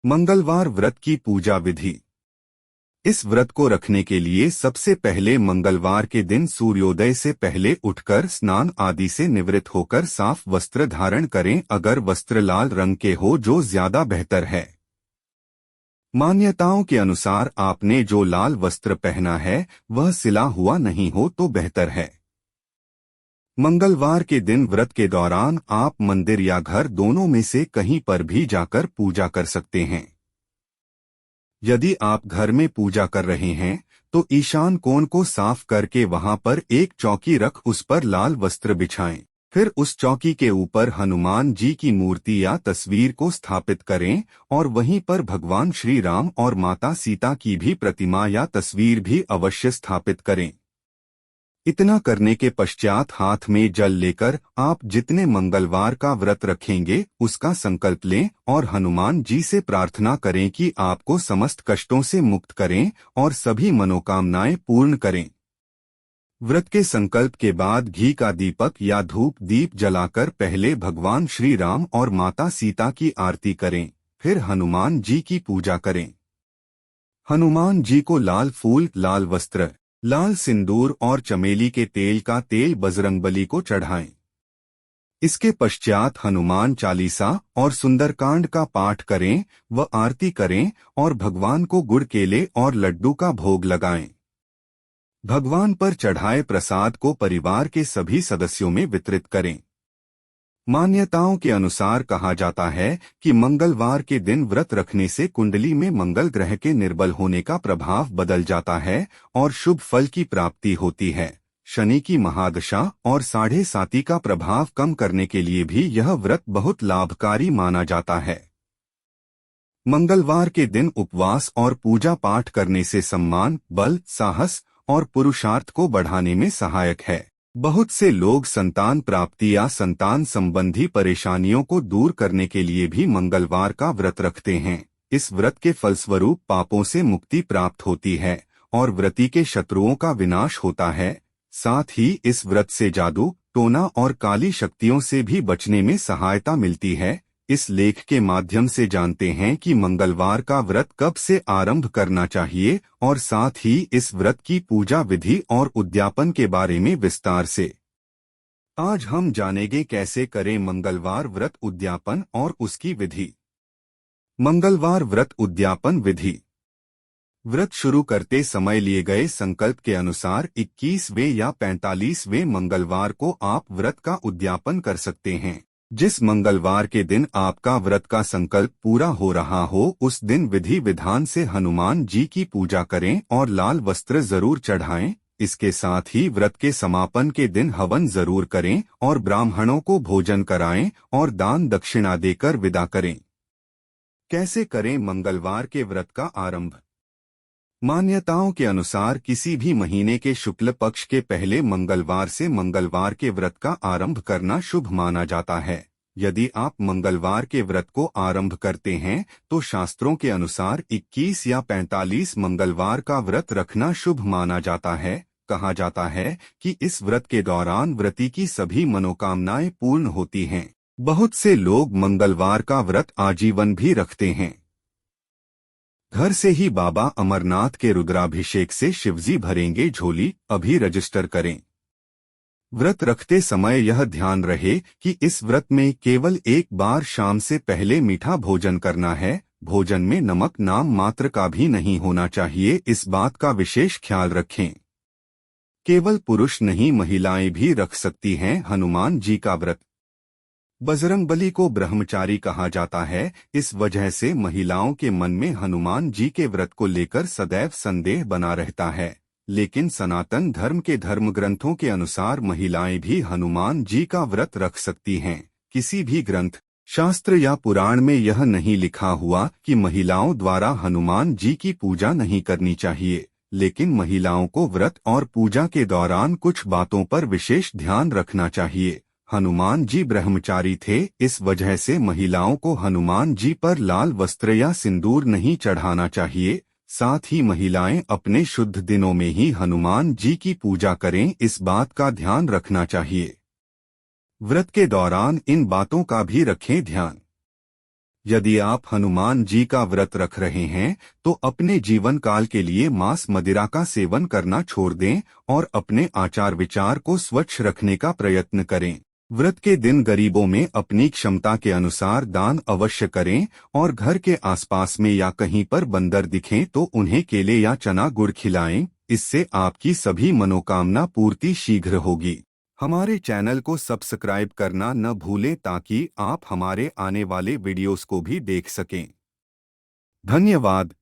मंगलवार व्रत की पूजा विधि। इस व्रत को रखने के लिए सबसे पहले मंगलवार के दिन सूर्योदय से पहले उठकर स्नान आदि से निवृत्त होकर साफ वस्त्र धारण करें। अगर वस्त्र लाल रंग के हो जो ज्यादा बेहतर है। मान्यताओं के अनुसार आपने जो लाल वस्त्र पहना है वह सिला हुआ नहीं हो तो बेहतर है। मंगलवार के दिन व्रत के दौरान आप मंदिर या घर दोनों में से कहीं पर भी जाकर पूजा कर सकते हैं। यदि आप घर में पूजा कर रहे हैं तो ईशान कोण को साफ करके वहां पर एक चौकी रख उस पर लाल वस्त्र बिछाएं। फिर उस चौकी के ऊपर हनुमान जी की मूर्ति या तस्वीर को स्थापित करें और वहीं पर भगवान श्री राम और माता सीता की भी प्रतिमा या तस्वीर भी अवश्य स्थापित करें। इतना करने के पश्चात हाथ में जल लेकर आप जितने मंगलवार का व्रत रखेंगे उसका संकल्प लें और हनुमान जी से प्रार्थना करें कि आपको समस्त कष्टों से मुक्त करें और सभी मनोकामनाएं पूर्ण करें। व्रत के संकल्प के बाद घी का दीपक या धूप दीप जलाकर पहले भगवान श्री राम और माता सीता की आरती करें, फिर हनुमान जी की पूजा करें। हनुमान जी को लाल फूल, लाल वस्त्र, लाल सिंदूर और चमेली के तेल का तेल बजरंगबली को चढ़ाएं। इसके पश्चात हनुमान चालीसा और सुंदरकांड का पाठ करें व आरती करें और भगवान को गुड़, केले और लड्डू का भोग लगाएं। भगवान पर चढ़ाए प्रसाद को परिवार के सभी सदस्यों में वितरित करें। मान्यताओं के अनुसार कहा जाता है कि मंगलवार के दिन व्रत रखने से कुंडली में मंगल ग्रह के निर्बल होने का प्रभाव बदल जाता है और शुभ फल की प्राप्ति होती है। शनि की महादशा और 7.5 का प्रभाव कम करने के लिए भी यह व्रत बहुत लाभकारी माना जाता है। मंगलवार के दिन उपवास और पूजा पाठ करने से सम्मान, बल, साहस और पुरुषार्थ को बढ़ाने में सहायक है। बहुत से लोग संतान प्राप्ति या संतान संबंधी परेशानियों को दूर करने के लिए भी मंगलवार का व्रत रखते हैं। इस व्रत के फलस्वरूप पापों से मुक्ति प्राप्त होती है और व्रती के शत्रुओं का विनाश होता है। साथ ही इस व्रत से जादू, टोना और काली शक्तियों से भी बचने में सहायता मिलती है। इस लेख के माध्यम से जानते हैं कि मंगलवार का व्रत कब से आरंभ करना चाहिए और साथ ही इस व्रत की पूजा विधि और उद्यापन के बारे में विस्तार से। आज हम जानेंगे कैसे करें मंगलवार व्रत उद्यापन और उसकी विधि। मंगलवार व्रत उद्यापन विधि। व्रत शुरू करते समय लिए गए संकल्प के अनुसार 21वें या 45वें मंगलवार को आप व्रत का उद्यापन कर सकते हैं। जिस मंगलवार के दिन आपका व्रत का संकल्प पूरा हो रहा हो उस दिन विधि विधान से हनुमान जी की पूजा करें और लाल वस्त्र जरूर चढ़ाएं। इसके साथ ही व्रत के समापन के दिन हवन जरूर करें और ब्राह्मणों को भोजन कराएं और दान दक्षिणा देकर विदा करें। कैसे करें मंगलवार के व्रत का आरंभ। मान्यताओं के अनुसार किसी भी महीने के शुक्ल पक्ष के पहले मंगलवार से मंगलवार के व्रत का आरंभ करना शुभ माना जाता है। यदि आप मंगलवार के व्रत को आरंभ करते हैं तो शास्त्रों के अनुसार 21 या 45 मंगलवार का व्रत रखना शुभ माना जाता है। कहा जाता है कि इस व्रत के दौरान व्रती की सभी मनोकामनाएं पूर्ण होती हैं। बहुत से लोग मंगलवार का व्रत आजीवन भी रखते हैं। घर से ही बाबा अमरनाथ के रुद्राभिषेक से शिवजी भरेंगे झोली। अभी रजिस्टर करें। व्रत रखते समय यह ध्यान रहे कि इस व्रत में केवल एक बार शाम से पहले मीठा भोजन करना है। भोजन में नमक नाम मात्र का भी नहीं होना चाहिए, इस बात का विशेष ख्याल रखें। केवल पुरुष नहीं, महिलाएं भी रख सकती हैं हनुमान जी का व्रत। बजरंगबली को ब्रह्मचारी कहा जाता है। इस वजह से महिलाओं के मन में हनुमान जी के व्रत को लेकर सदैव संदेह बना रहता है। लेकिन सनातन धर्म के धर्म ग्रंथों के अनुसार महिलाएं भी हनुमान जी का व्रत रख सकती हैं। किसी भी ग्रंथ, शास्त्र या पुराण में यह नहीं लिखा हुआ कि महिलाओं द्वारा हनुमान जी की पूजा नहीं करनी चाहिए, लेकिन महिलाओं को व्रत और पूजा के दौरान कुछ बातों पर विशेष ध्यान रखना चाहिए। हनुमान जी ब्रह्मचारी थे, इस वजह से महिलाओं को हनुमान जी पर लाल वस्त्र या सिंदूर नहीं चढ़ाना चाहिए। साथ ही महिलाएं अपने शुद्ध दिनों में ही हनुमान जी की पूजा करें, इस बात का ध्यान रखना चाहिए। व्रत के दौरान इन बातों का भी रखें ध्यान। यदि आप हनुमान जी का व्रत रख रहे हैं तो अपने जीवन काल के लिए मांस मदिरा का सेवन करना छोड़ दें और अपने आचार विचार को स्वच्छ रखने का प्रयत्न करें। व्रत के दिन गरीबों में अपनी क्षमता के अनुसार दान अवश्य करें और घर के आसपास में या कहीं पर बंदर दिखें तो उन्हें केले या चना गुड़ खिलाएं। इससे आपकी सभी मनोकामना पूर्ति शीघ्र होगी। हमारे चैनल को सब्सक्राइब करना न भूलें ताकि आप हमारे आने वाले वीडियोस को भी देख सकें। धन्यवाद।